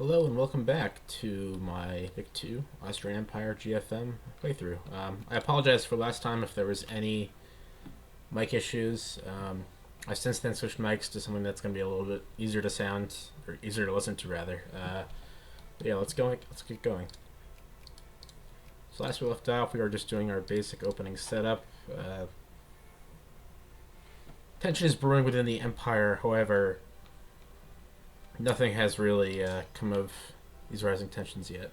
Hello and welcome back to my Vic 2 Austrian Empire GFM playthrough. I apologize for last time if there was any mic issues. I since then switched mics to something that's going to be a little bit easier to sound, or easier to listen to rather. But yeah, let's get going. So last we left off, we were just doing our basic opening setup. Tension is brewing within the Empire, however, nothing has really come of these rising tensions yet.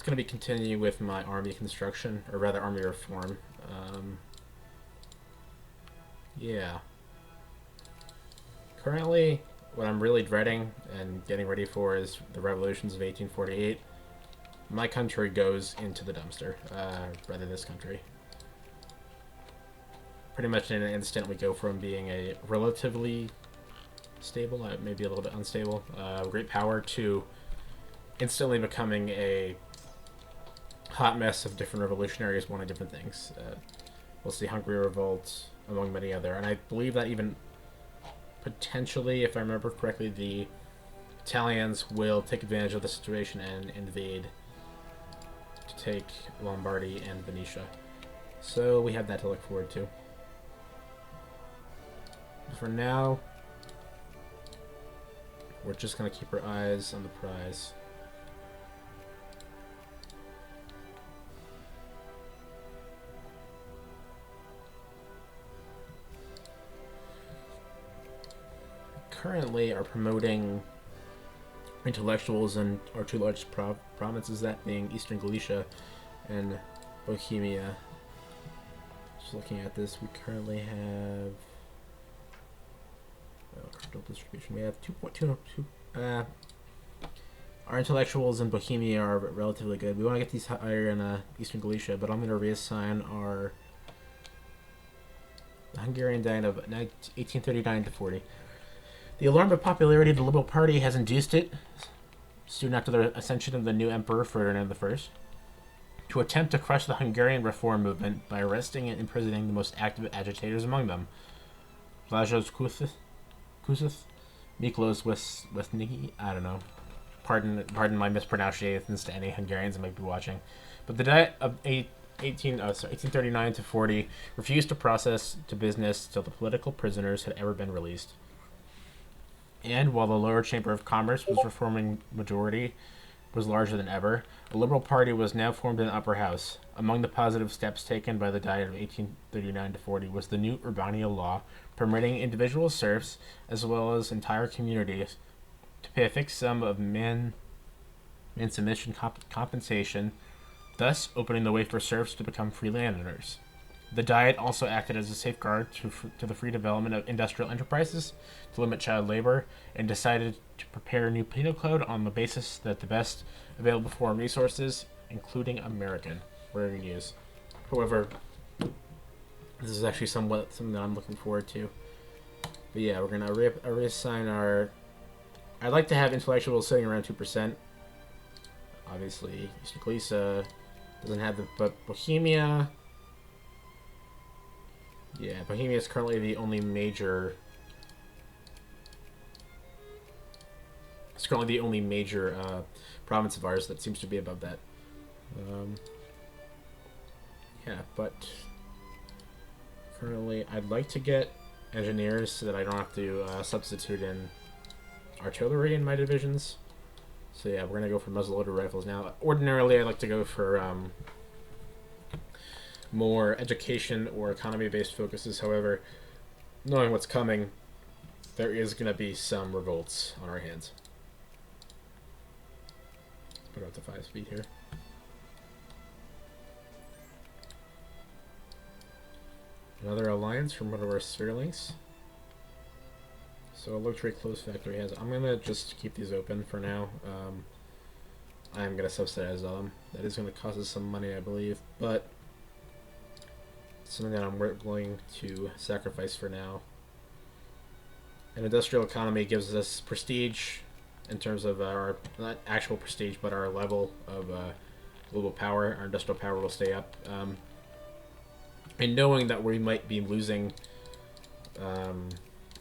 Going to be continuing with my army construction, or rather army reform. Yeah. Currently, what I'm really dreading and getting ready for is the revolutions of 1848. My country goes into the dumpster, rather this country. Pretty much in an instant we go from being a relatively stable, maybe a little bit unstable, great power to instantly becoming a hot mess of different revolutionaries wanting different things. We'll see Hungary revolt, among many other. And I believe that even potentially, if I remember correctly, the Italians will take advantage of the situation and invade to take Lombardy and Venetia. So we have that to look forward to. For now, we're just going to keep our eyes on the prize. Currently are promoting intellectuals in our two largest provinces, that being Eastern Galicia and Bohemia. Just looking at this, we currently have distribution. We have 2.2. Our intellectuals in Bohemia are relatively good. We want to get these higher in Eastern Galicia, but I'm going to reassign our Hungarian diet of 1839 to 40. The alarm of popularity of the Liberal Party has induced it, soon after the ascension of the new Emperor Ferdinand I, to attempt to crush the Hungarian reform movement by arresting and imprisoning the most active agitators among them. Lajos Kusith, Miklos Westniki, I don't know. Pardon my mispronunciations to any Hungarians that might be watching. But the Diet of 1839 to 40 refused to process to business till the political prisoners had ever been released. And while the lower chamber of commerce was reforming majority was larger than ever, a liberal party was now formed in the upper house. Among the positive steps taken by the Diet of 1839 to 40 was the new Urbania law permitting individual serfs as well as entire communities to pay a fixed sum of man submission compensation, thus opening the way for serfs to become free landowners. The Diet also acted as a safeguard to the free development of industrial enterprises, to limit child labor, and decided to prepare a new penal code on the basis that the best available foreign resources, including American, were in use. However, this is actually something that I'm looking forward to. But yeah, we're going to reassign our... I'd like to have intellectuals sitting around 2%. Obviously, Eastern Galicia doesn't have the... But Bohemia... Yeah, Bohemia is currently the only major... It's currently the only major province of ours that seems to be above that. Yeah, but... Currently, I'd like to get engineers so that I don't have to substitute in artillery in my divisions. So yeah, we're going to go for muzzleloader rifles now. Ordinarily, I like to go for... more education or economy-based focuses. However, knowing what's coming, there is going to be some revolts on our hands. Let's put it up to 5 speed here. Another alliance from one of our spherelinks. So a luxury clothes factory has... I'm going to just keep these open for now. I'm going to subsidize them. That is going to cost us some money, I believe, but it's something that I'm willing to sacrifice for now. An industrial economy gives us prestige in terms of our, not actual prestige, but our level of global power. Our industrial power will stay up. And knowing that we might be losing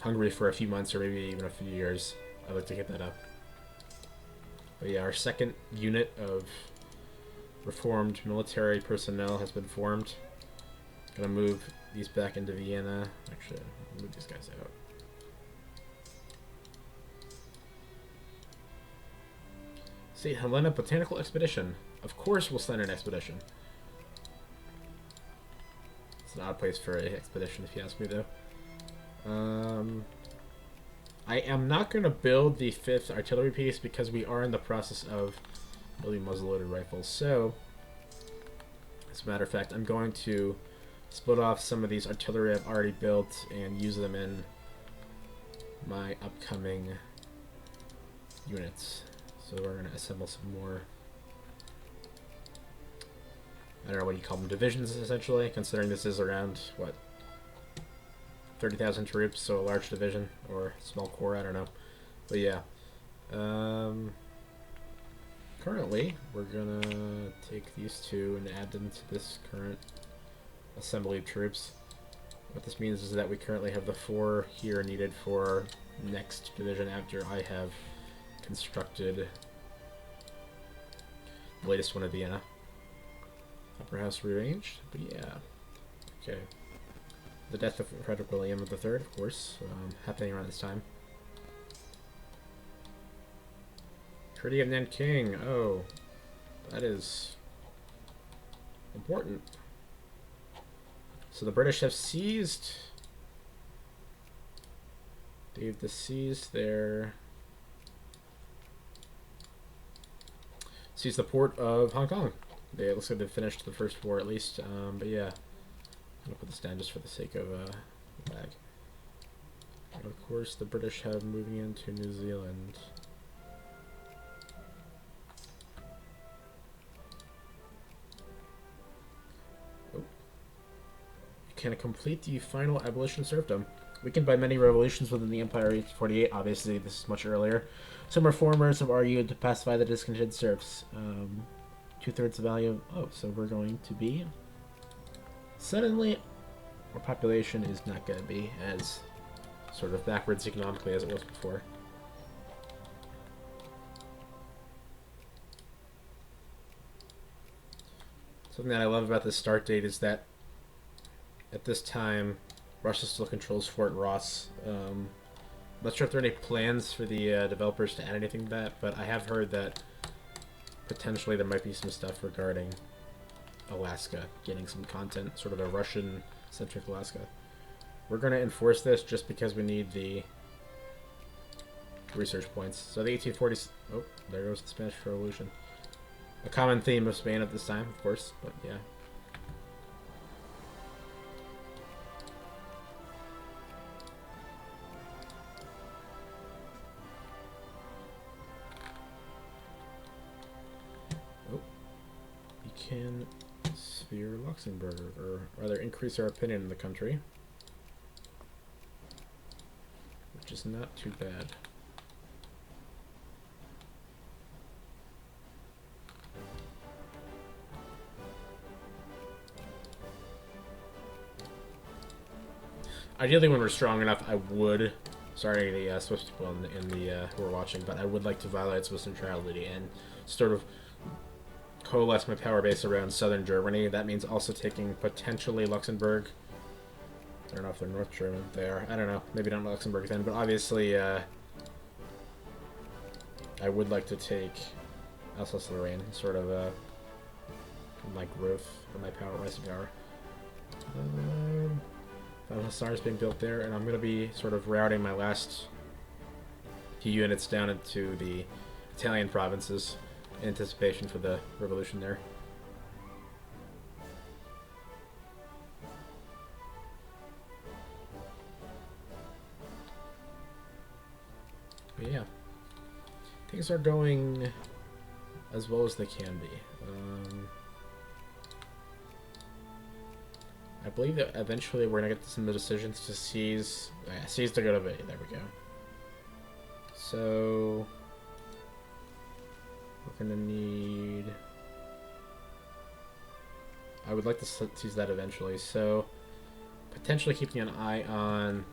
Hungary for a few months or maybe even a few years, I'd like to get that up. But yeah, our second unit of reformed military personnel has been formed. Gonna move these back into Vienna. Actually, I'll move these guys out. St. Helena Botanical Expedition. Of course we'll send an expedition. It's an odd place for an expedition, if you ask me, though. I am not going to build the 5th artillery piece because we are in the process of building muzzle-loaded rifles. So, as a matter of fact, I'm going to split off some of these artillery I've already built and use them in my upcoming units. So we're going to assemble some more, I don't know what you call them, divisions, essentially, considering this is around, what, 30,000 troops, so a large division, or small corps, I don't know. But yeah. Currently, we're going to take these two and add them to this current assembly of troops. What this means is that we currently have the 4 here needed for next division after I have constructed the latest one of Vienna. Upper House rearranged, but yeah. Okay. The death of Frederick William III, of course, happening around this time. Treaty of Nanking. Oh, that is important. So the British have seized. They've seized their. Seized the port of Hong Kong. It looks like they've finished the first war at least, but yeah. I'm gonna put this down just for the sake of lag. And of course, the British have moving into New Zealand. Oh. You can complete the final abolition of serfdom. Weakened by many revolutions within the Empire in 1848, obviously this is much earlier. Some reformers have argued to pacify the discontented serfs. 2/3 the value of... Oh, so we're going to be... Suddenly, our population is not going to be as sort of backwards economically as it was before. Something that I love about this start date is that at this time, Russia still controls Fort Ross. I'm not sure if there are any plans for the developers to add anything to that, but I have heard that potentially there might be some stuff regarding Alaska getting some content, sort of a Russian-centric Alaska. We're going to enforce this just because we need the research points. So the 1840s... Oh, there goes the Spanish Revolution. A common theme of Spain at this time, of course, but yeah. Oh. We can sphere Luxembourg, or rather increase our opinion in the country. Which is not too bad. Ideally, when we're strong enough, I would... Sorry, the Swiss people in the who are watching, but I would like to violate Swiss neutrality and sort of coalesce my power base around southern Germany. That means also taking potentially Luxembourg. I don't know if they're North German. They are. I don't know. Maybe not Luxembourg then, but obviously I would like to take Alsace-Lorraine, sort of my growth or my power, rising power. Hussars being built there, and I'm going to be sort of routing my last few units down into the Italian provinces in anticipation for the revolution there. But yeah, things are going as well as they can be. I believe that eventually we're gonna get some decisions to seize. Seize to go to B. There we go. So we're gonna need. I would like to seize that eventually. So potentially keeping an eye on.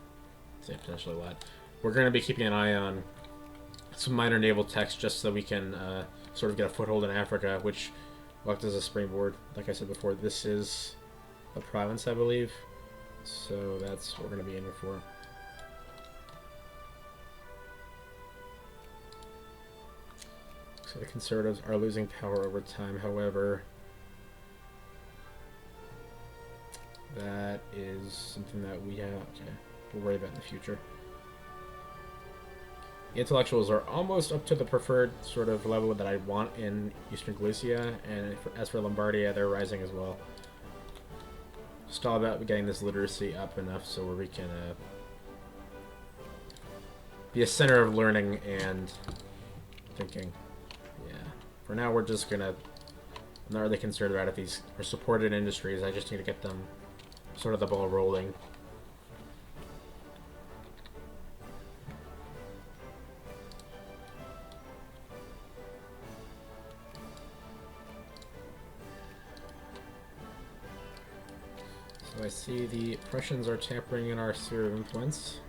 Say potentially what? We're gonna be keeping an eye on some minor naval techs just so we can sort of get a foothold in Africa, which will act as a springboard. Like I said before, this is a province, I believe. So that's what we're going to be aiming for. So the Conservatives are losing power over time, however. That is something that we have. Okay, we'll worry about in the future. The intellectuals are almost up to the preferred sort of level that I want in Eastern Galicia, and as for Lombardia, they're rising as well. Just all about getting this literacy up enough so where we can be a center of learning and thinking. Yeah. For now, we're just gonna. I'm not really concerned about if these are supported industries. I just need to get them sort of the ball rolling. So I see the Prussians are tampering in our sphere of influence.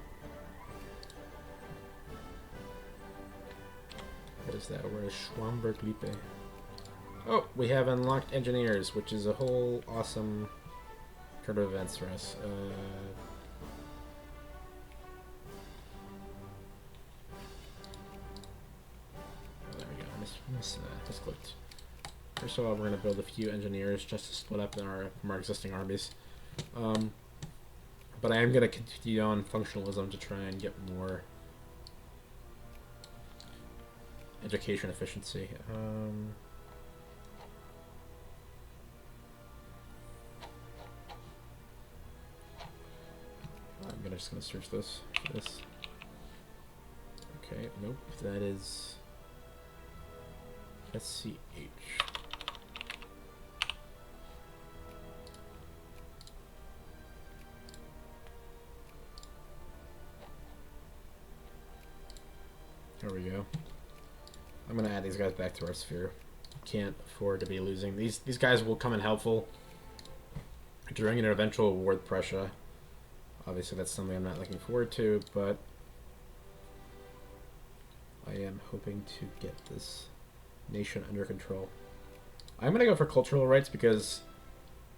What is that? Where is Schwamberg-Lippe? Oh, we have unlocked engineers, which is a whole awesome turn of events for us. Oh, there we go. Misclicked. First of all, we're going to build a few engineers just to split up from our existing armies. But I am going to continue on functionalism to try and get more education efficiency. I'm just going to search this for this. Okay, nope, that is SCH. There we go. I'm going to add these guys back to our sphere. Can't afford to be losing. These guys will come in helpful during an eventual war with Prussia. Obviously, that's something I'm not looking forward to, but I am hoping to get this nation under control. I'm going to go for cultural rights because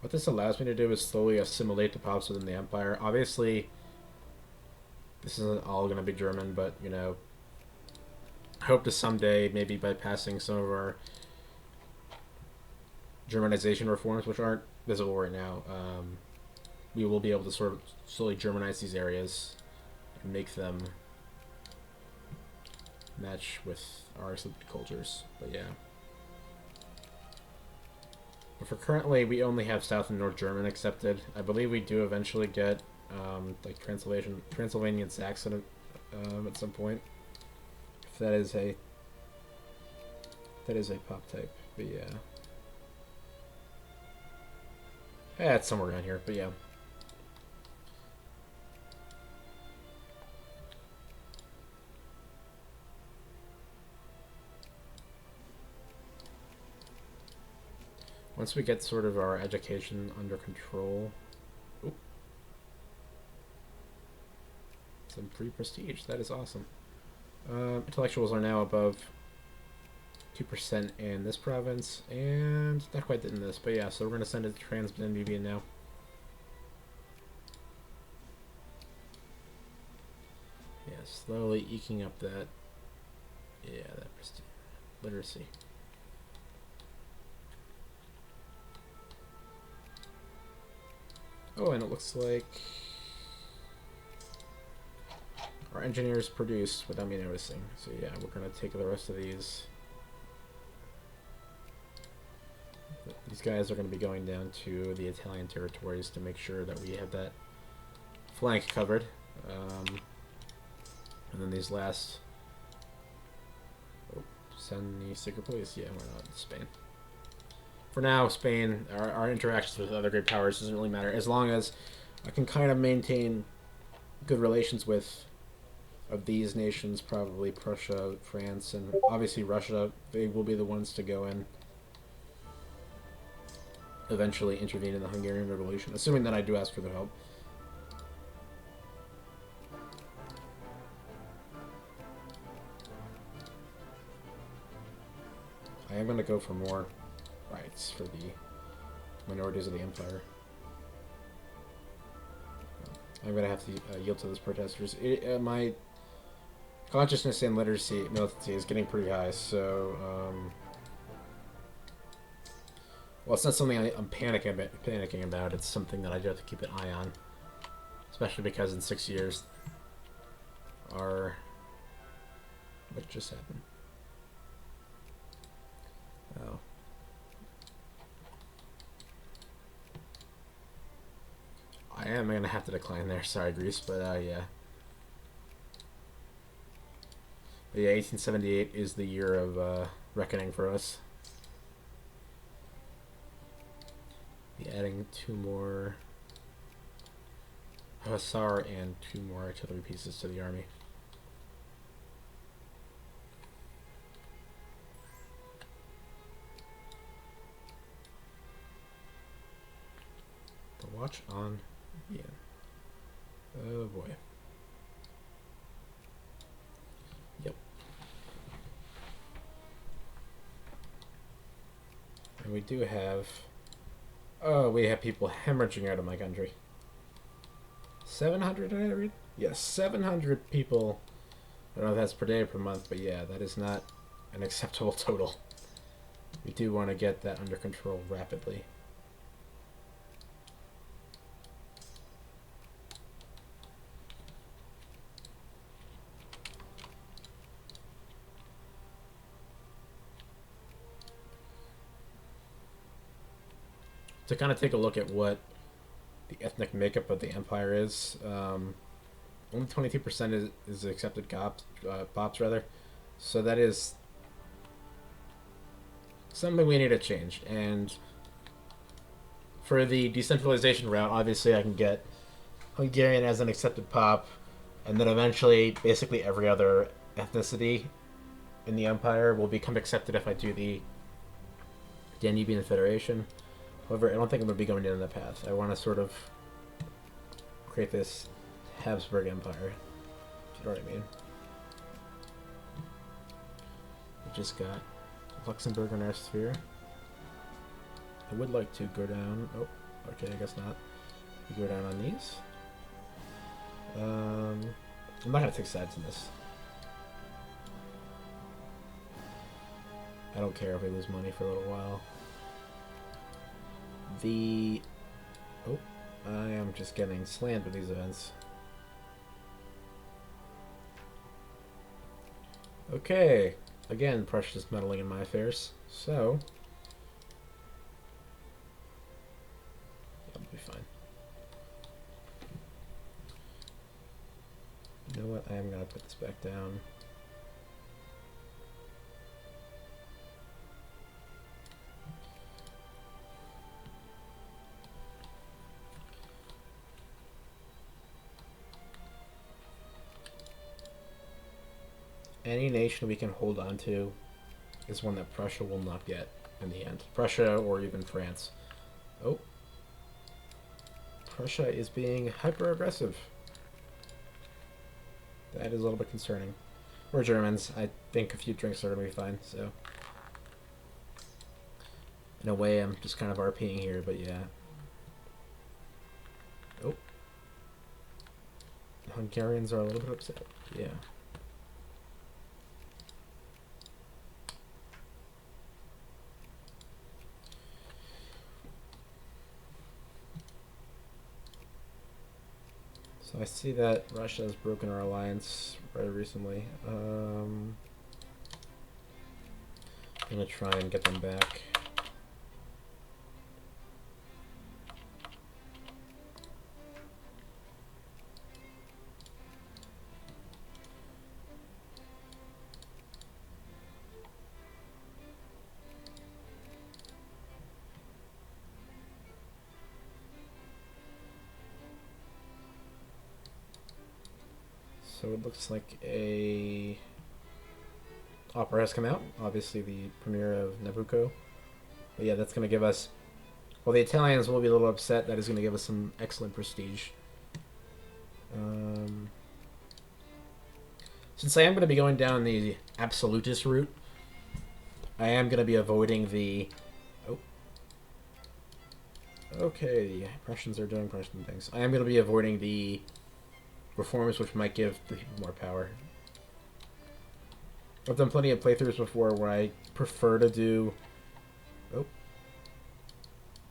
what this allows me to do is slowly assimilate the pops within the empire. Obviously, this isn't all going to be German, but, you know, I hope to someday, maybe by passing some of our Germanization reforms, which aren't visible right now, we will be able to sort of slowly Germanize these areas and make them match with our accepted cultures. But yeah. But for currently, we only have South and North German accepted. I believe we do eventually get like Transylvanian Saxon at some point. If that is a pop type. But yeah. Yeah, it's somewhere around here, but yeah. Once we get sort of our education under control... Oop. Some free prestige. That is awesome. Intellectuals are now above 2% in this province, and not quite in this, but yeah, so we're going to send it to Transdanubia now. Yeah, slowly eking up that... Yeah, that prestige. Literacy. Oh, and it looks like our engineers produced without me noticing. So yeah, we're going to take the rest of these. These guys are going to be going down to the Italian territories to make sure that we have that flank covered. And then these last... Oops. Send the secret police. Yeah, why not? Spain. For now, Spain, our interactions with other great powers doesn't really matter. As long as I can kind of maintain good relations with of these nations, probably Prussia, France, and obviously Russia. They will be the ones to go in, eventually intervene in the Hungarian Revolution, assuming that I do ask for their help. I am going to go for more rights for the minorities of the Empire. I'm going to have to yield to those protesters. My consciousness and literacy militancy is getting pretty high, so well, it's not something I'm panicking about. It's something that I do have to keep an eye on, especially because in 6 years, what just happened? Oh. I am going to have to decline there. Sorry, Greece, but yeah. But yeah, 1878 is the year of reckoning for us. Be adding 2 more Hussar and 2 more artillery pieces to the army. The watch on Ian. Oh boy. Yep. And we do have... Oh, we have people hemorrhaging out of my country. 700, did I read? Yes, 700 people. I don't know if that's per day or per month, but yeah, that is not an acceptable total. We do want to get that under control rapidly. To kind of take a look at what the ethnic makeup of the empire is, only 22% is accepted pops rather, so that is something we need to change. And for the decentralization route, obviously I can get Hungarian as an accepted pop, and then eventually basically every other ethnicity in the empire will become accepted if I do the Danubian Federation. However, I don't think I'm going to be going down that path. I want to sort of create this Habsburg Empire, if you know what I mean. We just got Luxembourg on our sphere. I would like to go down... Oh, okay, I guess not. We go down on these. I'm not going to take sides in this. I don't care if we lose money for a little while. Oh, I am just getting slammed with these events. Okay, again, Prussia's meddling in my affairs, so I'll be fine. You know what? I am gonna put this back down. Any nation we can hold on to is one that Prussia will not get in the end. Prussia or even France. Oh. Prussia is being hyper-aggressive. That is a little bit concerning. We're Germans. I think a few drinks are going to be fine, so... In a way, I'm just kind of RPing here, but yeah. Oh. The Hungarians are a little bit upset. Yeah. So I see that Russia has broken our alliance very recently. I'm gonna try and get them back. So it looks like a opera has come out. Obviously, the premiere of Nabucco. But yeah, that's going to give us. Well, the Italians will be a little upset. That is going to give us some excellent prestige. Since I am going to be going down the absolutist route, I am going to be avoiding the. Oh. Okay, the Prussians are doing Prussian things. I am going to be avoiding the reforms, which might give the people more power. I've done plenty of playthroughs before where I prefer to do. Oh.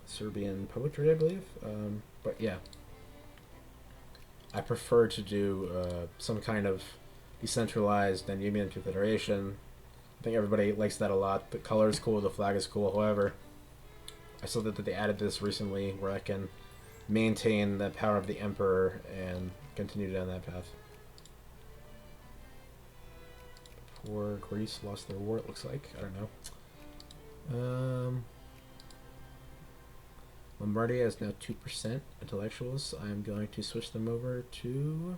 Serbian poetry, I believe. But yeah. I prefer to do some kind of decentralized and union confederation. I think everybody likes that a lot. The color is cool, the flag is cool. However, I saw that they added this recently where I can maintain the power of the emperor and continue down that path. Before Greece lost their war, it looks like. I don't know. Lombardia is now 2% intellectuals. I'm going to switch them over to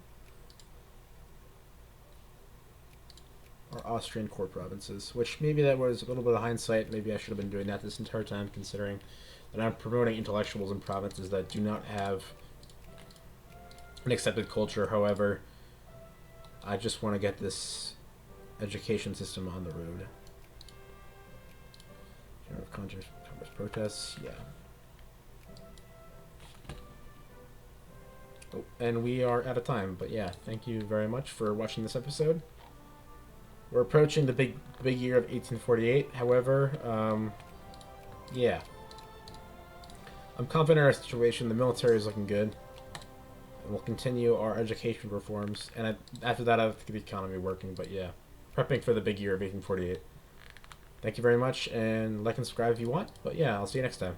our Austrian core provinces, which maybe that was a little bit of hindsight. Maybe I should have been doing that this entire time, considering that I'm promoting intellectuals in provinces that do not have an accepted culture. However, I just want to get this education system on the road. Congress protests, yeah. Oh, and we are out of time, but yeah, thank you very much for watching this episode. We're approaching the big year of 1848. However, yeah, I'm confident in our situation. The military is looking good, and we'll continue our education reforms. And after that, I have to get the economy working. But yeah, prepping for the big year of 1848. Thank you very much, and like and subscribe if you want. But yeah, I'll see you next time.